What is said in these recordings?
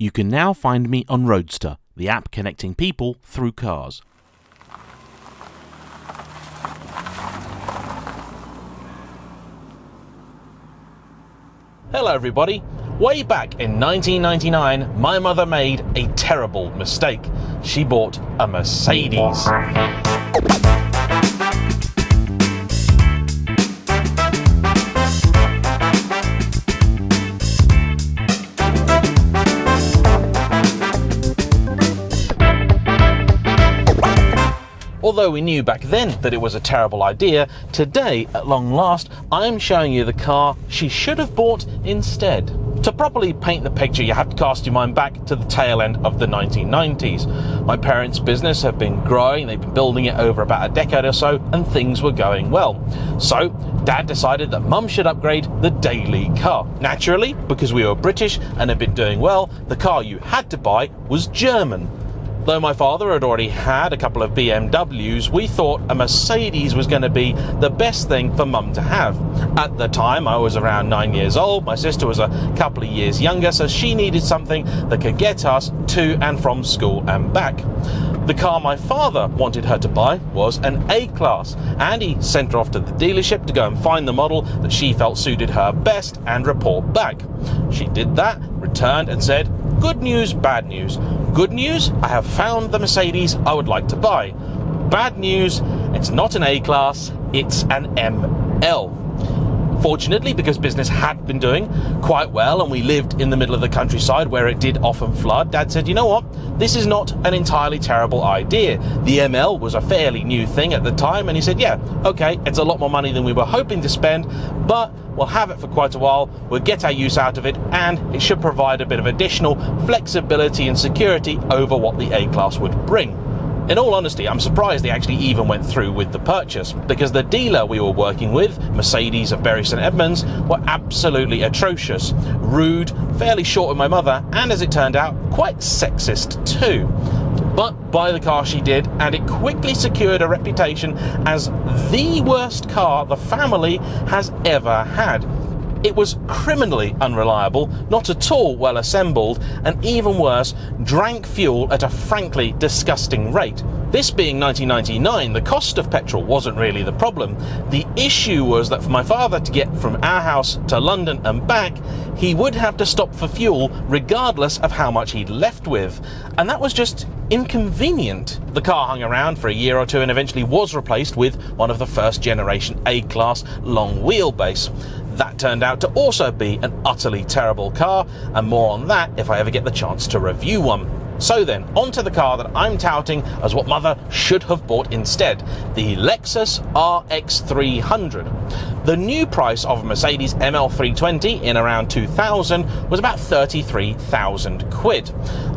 You can now find me on RoadStr, the app connecting people through cars. Hello everybody. Way back in 1999, my mother made a terrible mistake. She bought a Mercedes. Although we knew back then that it was a terrible idea, today, at long last, I'm showing you the car she should have bought instead. To properly paint the picture, you have to cast your mind back to the tail end of the 1990s. My parents' business had been growing, they'd been building it over about a decade or so, and things were going well. So, Dad decided that Mum should upgrade the daily car. Naturally, because we were British and had been doing well, the car you had to buy was German. Though my father had already had a couple of BMWs, we thought a Mercedes was going to be the best thing for Mum to have. At the time, I was around 9 years old, my sister was a couple of years younger, so she needed something that could get us to and from school and back. The car my father wanted her to buy was an A-Class, and he sent her off to the dealership to go and find the model that she felt suited her best and report back. She did that, returned and said, "Good news, bad news. Good news, I have found the Mercedes I would like to buy. Bad news, it's not an A-Class, it's an ML." Fortunately, because business had been doing quite well and we lived in the middle of the countryside where it did often flood, Dad said, you know what, this is not an entirely terrible idea. The ML was a fairly new thing at the time, and he said, yeah, okay, it's a lot more money than we were hoping to spend, but we'll have it for quite a while, we'll get our use out of it, and it should provide a bit of additional flexibility and security over what the A-Class would bring. In all honesty, I'm surprised they actually even went through with the purchase, because the dealer we were working with, Mercedes of Bury St Edmunds, were absolutely atrocious, rude, fairly short with my mother, and as it turned out, quite sexist too. But buy the car she did, and it quickly secured a reputation as the worst car the family has ever had. It was criminally unreliable, not at all well assembled, and even worse, drank fuel at a frankly disgusting rate. This being 1999, the cost of petrol wasn't really the problem. The issue was that for my father to get from our house to London and back, he would have to stop for fuel regardless of how much he'd left with. And that was just inconvenient. The car hung around for a year or two and eventually was replaced with one of the first generation A-Class long wheelbase. That turned out to also be an utterly terrible car, and more on that if I ever get the chance to review one. So then, onto the car that I'm touting as what Mother should have bought instead, the Lexus RX300. The new price of a Mercedes ML320 in around 2000 was about 33,000 quid.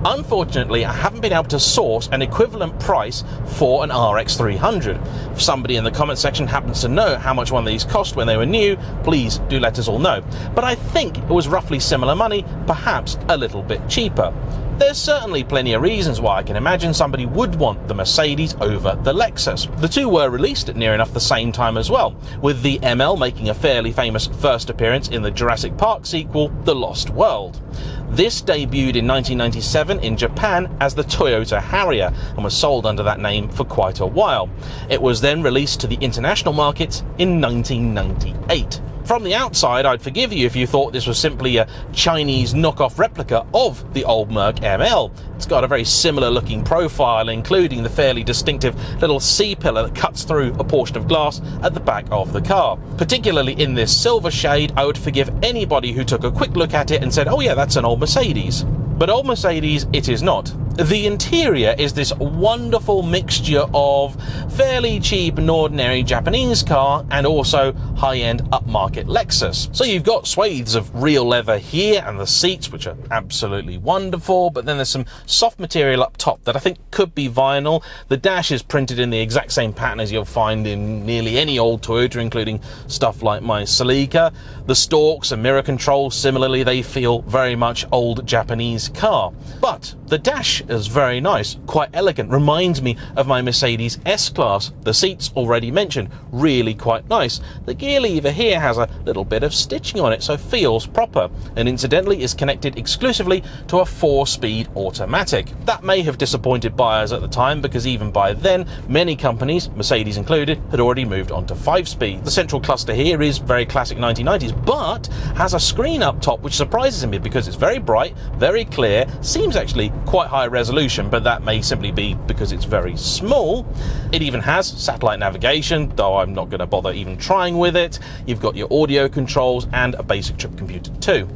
Unfortunately, I haven't been able to source an equivalent price for an RX300. If somebody in the comment section happens to know how much one of these cost when they were new, please do let us all know. But I think it was roughly similar money, perhaps a little bit cheaper. There's certainly plenty of reasons why I can imagine somebody would want the Mercedes over the Lexus. The two were released at near enough the same time as well, with the ML making a fairly famous first appearance in the Jurassic Park sequel, The Lost World. This debuted in 1997 in Japan as the Toyota Harrier and was sold under that name for quite a while. It was then released to the international markets in 1998. From the outside, I'd forgive you if you thought this was simply a Chinese knockoff replica of the old Merc ML. It's got a very similar looking profile, including the fairly distinctive little C-pillar that cuts through a portion of glass at the back of the car. Particularly in this silver shade, I would forgive anybody who took a quick look at it and said, oh yeah, that's an old Mercedes. But old Mercedes it is not. The interior is this wonderful mixture of fairly cheap and ordinary Japanese car and also high-end upmarket Lexus. So you've got swathes of real leather here and the seats, which are absolutely wonderful, but then there's some soft material up top that I think could be vinyl. The dash is printed in the exact same pattern as you'll find in nearly any old Toyota, including stuff like my Celica. The stalks and mirror controls, similarly, they feel very much old Japanese car. But the dash is very nice, quite elegant, reminds me of my Mercedes S-Class. The seats, already mentioned, really quite nice. The gear lever here has a little bit of stitching on it, so feels proper, and incidentally is connected exclusively to a 4-speed automatic. That may have disappointed buyers at the time, because even by then, many companies, Mercedes included, had already moved on to 5-speed. The central cluster here is very classic 1990s, but has a screen up top which surprises me because it's very bright, very clear, seems actually quite high resolution, but that may simply be because it's very small. It even has satellite navigation, though I'm not going to bother even trying with it. You've got your audio controls and a basic trip computer too.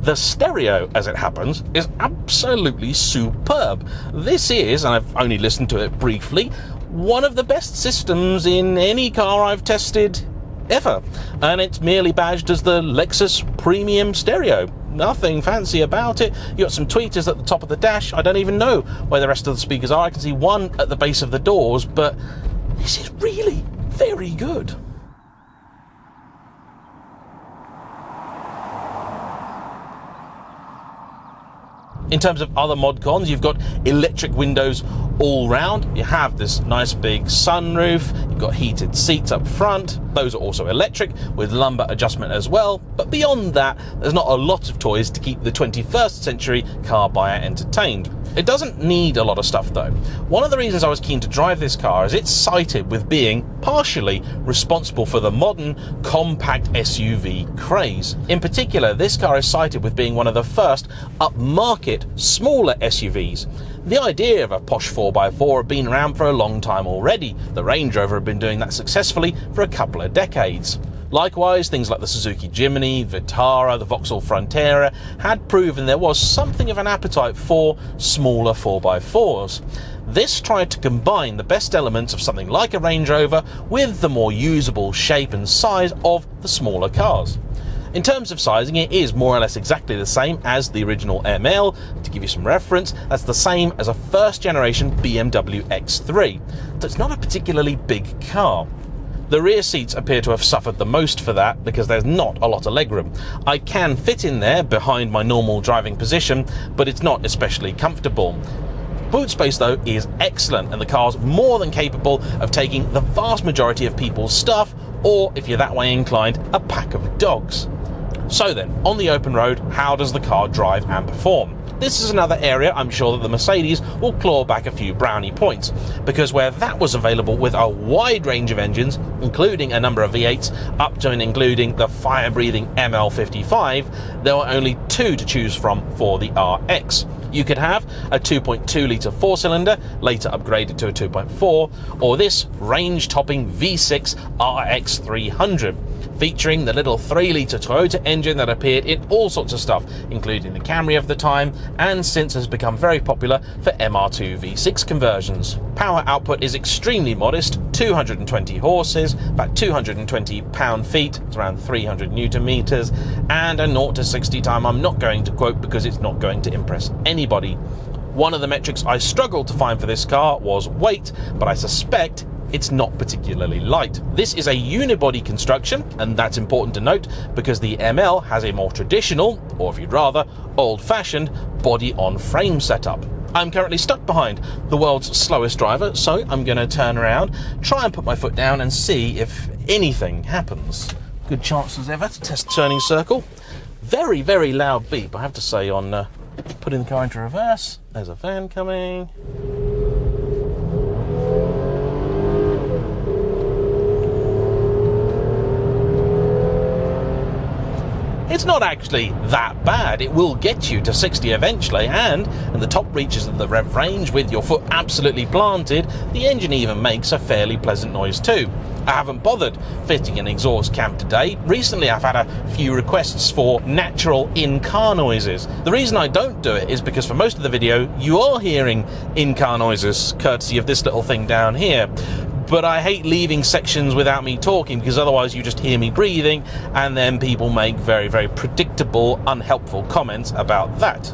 The stereo, as it happens, is absolutely superb. This is, and I've only listened to it briefly, one of the best systems in any car I've tested ever, and it's merely badged as the Lexus Premium Stereo. Nothing fancy about it. You got some tweeters at the top of the dash. I don't even know where the rest of the speakers are. I can see one at the base of the doors, but this is really very good. In terms of other mod cons, you've got electric windows all round. You have this nice big sunroof. You've got heated seats up front. Those are also electric with lumbar adjustment as well. But beyond that, there's not a lot of toys to keep the 21st century car buyer entertained. It doesn't need a lot of stuff though. One of the reasons I was keen to drive this car is it's cited with being partially responsible for the modern compact SUV craze. In particular, this car is cited with being one of the first upmarket smaller SUVs. The idea of a posh 4x4 had been around for a long time already. The Range Rover had been doing that successfully for a couple of decades. Likewise, things like the Suzuki Jimny, Vitara, the Vauxhall Frontera had proven there was something of an appetite for smaller 4x4s. This tried to combine the best elements of something like a Range Rover with the more usable shape and size of the smaller cars. In terms of sizing, it is more or less exactly the same as the original ML. To give you some reference, that's the same as a first generation BMW X3. So it's not a particularly big car. The rear seats appear to have suffered the most for that because there's not a lot of legroom. I can fit in there behind my normal driving position, but it's not especially comfortable. Boot space though is excellent, and the car's more than capable of taking the vast majority of people's stuff, or if you're that way inclined, a pack of dogs. So then, on the open road, how does the car drive and perform? This is another area I'm sure that the Mercedes will claw back a few brownie points, because where that was available with a wide range of engines, including a number of V8s, up to and including the fire-breathing ML55, there were only two to choose from for the RX. You could have a 2.2 litre 4-cylinder, later upgraded to a 2.4, or this range-topping V6 RX300, featuring the little 3 litre Toyota engine that appeared in all sorts of stuff, including the Camry of the time, and since has become very popular for MR2 V6 conversions. Power output is extremely modest, 220 horses, about 220 pound-feet, it's around 300 newton meters, and a 0 to 60 time I'm not going to quote because it's not going to impress anybody. One of the metrics I struggled to find for this car was weight, but I suspect it's not particularly light. This is a unibody construction, and that's important to note because the ML has a more traditional, or if you'd rather, old-fashioned body-on-frame setup. I'm currently stuck behind the world's slowest driver, so I'm going to turn around, try and put my foot down and see if anything happens. Good chance as ever to test turning circle. Very, very loud beep, I have to say, on putting the car into reverse. There's a van coming. It's not actually that bad. It will get you to 60 eventually, and in the top reaches of the rev range with your foot absolutely planted, the engine even makes a fairly pleasant noise too. I haven't bothered fitting an exhaust cam today. Recently I've had a few requests for natural in-car noises. The reason I don't do it is because for most of the video you are hearing in-car noises, courtesy of this little thing down here. But I hate leaving sections without me talking, because otherwise you just hear me breathing, and then people make very, very predictable, unhelpful comments about that.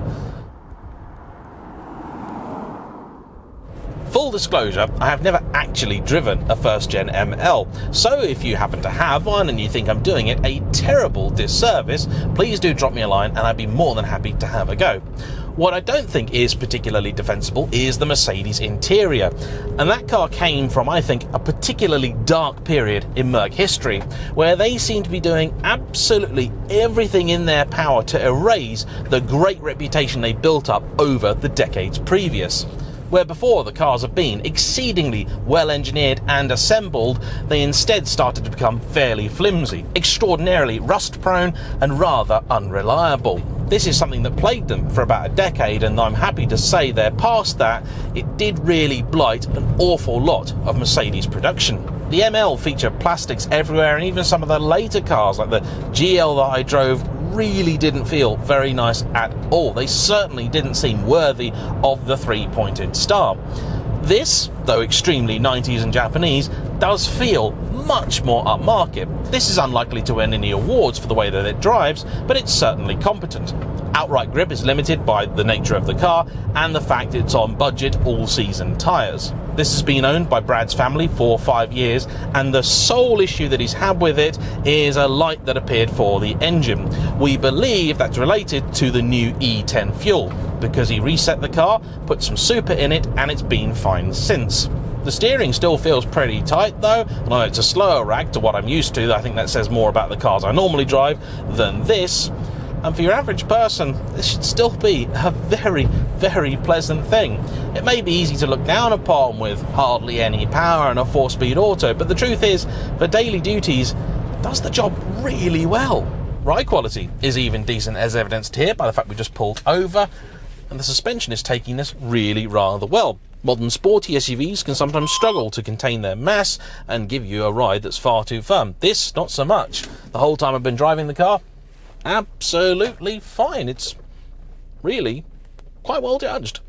Full disclosure, I have never actually driven a first-gen ML, so if you happen to have one and you think I'm doing it a terrible disservice, please do drop me a line and I'd be more than happy to have a go. What I don't think is particularly defensible is the Mercedes interior. And that car came from, I think, a particularly dark period in Merc history, where they seem to be doing absolutely everything in their power to erase the great reputation they built up over the decades previous. Where before the cars have been exceedingly well engineered and assembled, they instead started to become fairly flimsy, extraordinarily rust prone and rather unreliable. This is something that plagued them for about a decade, and I'm happy to say they're past that. It did really blight an awful lot of Mercedes production. The ML featured plastics everywhere, and even some of the later cars like the GL that I drove really didn't feel very nice at all. They certainly didn't seem worthy of the three-pointed star. This, though extremely 90s and Japanese, does feel much more upmarket. This is unlikely to win any awards for the way that it drives, but it's certainly competent. Outright grip is limited by the nature of the car and the fact it's on budget all-season tyres. This has been owned by Brad's family for 5 years, and the sole issue that he's had with it is a light that appeared for the engine. We believe that's related to the new E10 fuel, because he reset the car, put some super in it, and it's been fine since. The steering still feels pretty tight though, and it's a slower rag to what I'm used to. I think that says more about the cars I normally drive than this. And for your average person, this should still be a very, very pleasant thing. It may be easy to look down upon with hardly any power and a 4-speed auto, but the truth is, for daily duties, it does the job really well. Ride quality is even decent, as evidenced here by the fact we just pulled over, and the suspension is taking this really rather well. Modern sporty SUVs can sometimes struggle to contain their mass and give you a ride that's far too firm. This, not so much. The whole time I've been driving the car, absolutely fine. It's really quite well judged.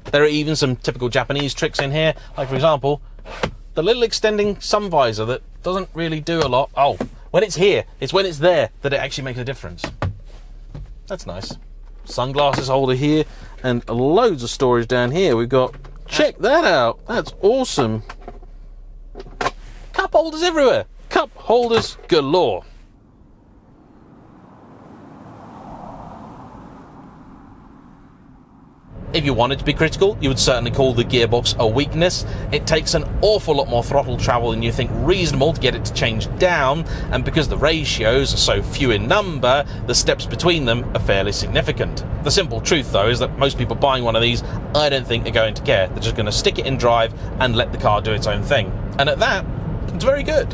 There are even some typical Japanese tricks in here, like for example, the little extending sun visor that doesn't really do a lot. Oh, when it's here, it's when it's there that it actually makes a difference. That's nice. Sunglasses holder here, and loads of storage down here. We've got, check that out, that's awesome. Cup holders everywhere, cup holders galore. If you wanted to be critical, you would certainly call the gearbox a weakness. It takes an awful lot more throttle travel than you think reasonable to get it to change down, and because the ratios are so few in number, the steps between them are fairly significant. The simple truth, though, is that most people buying one of these, I don't think are going to care. They're just going to stick it in drive and let the car do its own thing. And at that, it's very good.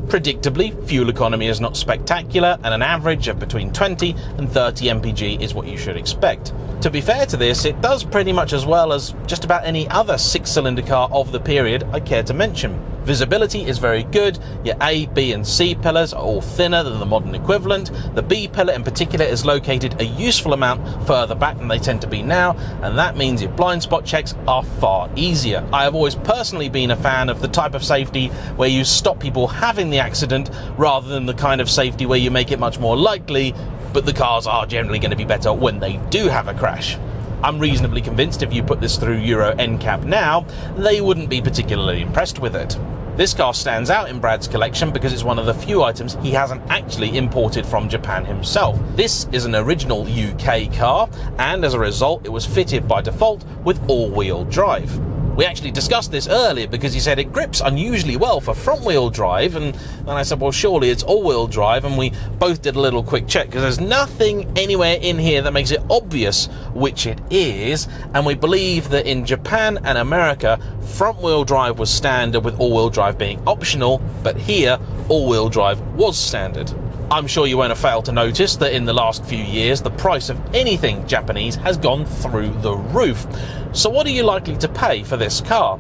Predictably, fuel economy is not spectacular, and an average of between 20 and 30 mpg is what you should expect. To be fair to this, it does pretty much as well as just about any other 6-cylinder car of the period I care to mention. Visibility is very good. Your A, B and C pillars are all thinner than the modern equivalent. The B pillar in particular is located a useful amount further back than they tend to be now, and that means your blind spot checks are far easier. I have always personally been a fan of the type of safety where you stop people having the accident rather than the kind of safety where you make it much more likely, but the cars are generally going to be better when they do have a crash. I'm reasonably convinced if you put this through Euro NCAP now, they wouldn't be particularly impressed with it. This car stands out in Brad's collection because it's one of the few items he hasn't actually imported from Japan himself. This is an original UK car, and as a result it was fitted by default with all-wheel drive. We actually discussed this earlier because he said it grips unusually well for front-wheel drive, and then I said, well, surely it's all-wheel drive, and we both did a little quick check because there's nothing anywhere in here that makes it obvious which it is, and we believe that in Japan and America, front-wheel drive was standard with all-wheel drive being optional, but here, all-wheel drive was standard. I'm sure you won't have failed to notice that in the last few years, the price of anything Japanese has gone through the roof. So what are you likely to pay for this car?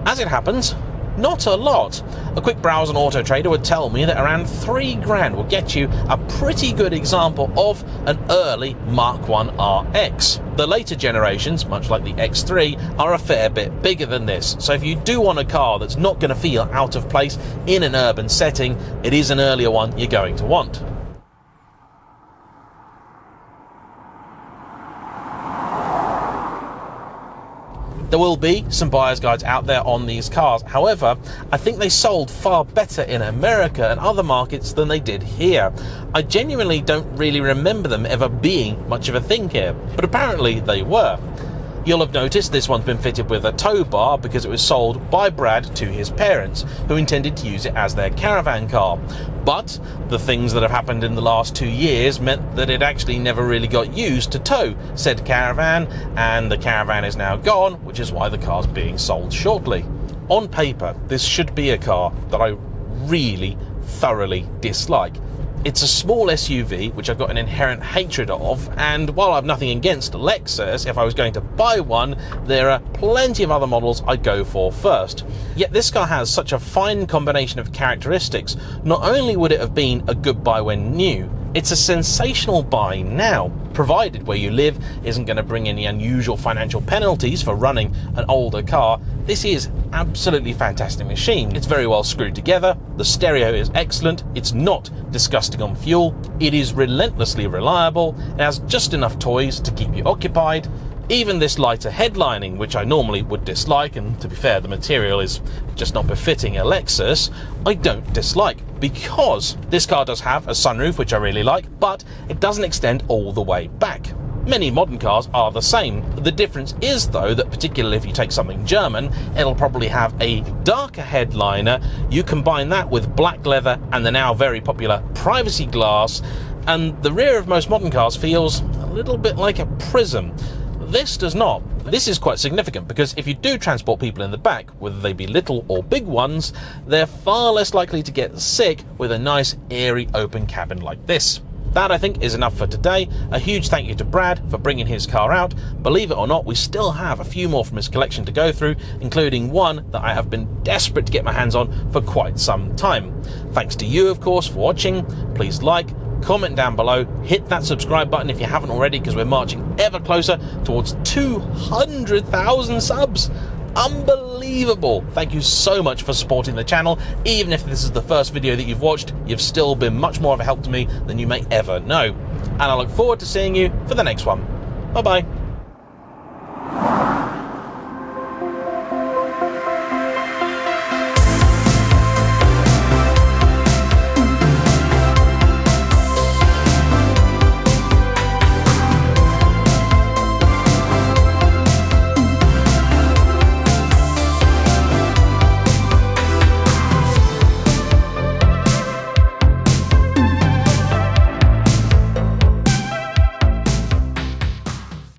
As it happens, not a lot. A quick browse on Auto Trader would tell me that around $3,000 will get you a pretty good example of an early Mark 1 RX. The later generations, much like the X3, are a fair bit bigger than this, so if you do want a car that's not going to feel out of place in an urban setting, it is an earlier one you're going to want. There will be some buyer's guides out there on these cars. However, I think they sold far better in America and other markets than they did here. I genuinely don't really remember them ever being much of a thing here, but apparently they were. You'll have noticed this one's been fitted with a tow bar because it was sold by Brad to his parents, who intended to use it as their caravan car. But the things that have happened in the last 2 years meant that it actually never really got used to tow said caravan, and the caravan is now gone, which is why the car's being sold shortly. On paper, this should be a car that I really thoroughly dislike. It's a small SUV, which I've got an inherent hatred of, and while I've nothing against Lexus, if I was going to buy one, there are plenty of other models I'd go for first. Yet this car has such a fine combination of characteristics. Not only would it have been a good buy when new, it's a sensational buy now, provided where you live isn't going to bring any unusual financial penalties for running an older car. This is absolutely fantastic machine. It's very well screwed together, the stereo is excellent, it's not disgusting on fuel, it is relentlessly reliable, it has just enough toys to keep you occupied. Even this lighter headlining, which I normally would dislike, and to be fair, the material is just not befitting a Lexus, I don't dislike, because this car does have a sunroof, which I really like, but it doesn't extend all the way back. Many modern cars are the same. The difference is, though, that particularly if you take something German, it'll probably have a darker headliner. You combine that with black leather and the now very popular privacy glass, and the rear of most modern cars feels a little bit like a prism. This does not. This is quite significant because if you do transport people in the back, whether they be little or big ones, they're far less likely to get sick with a nice airy open cabin like this. That, I think, is enough for today. A huge thank you to Brad for bringing his car out. Believe it or not, we still have a few more from his collection to go through, including one that I have been desperate to get my hands on for quite some time. Thanks to you, of course, for watching. Please like, comment down below, hit that subscribe button if you haven't already, because we're marching ever closer towards 200,000 subs. Unbelievable. Thank you so much for supporting the channel. Even if this is the first video that you've watched, you've still been much more of a help to me than you may ever know. And I look forward to seeing you for the next one. Bye bye.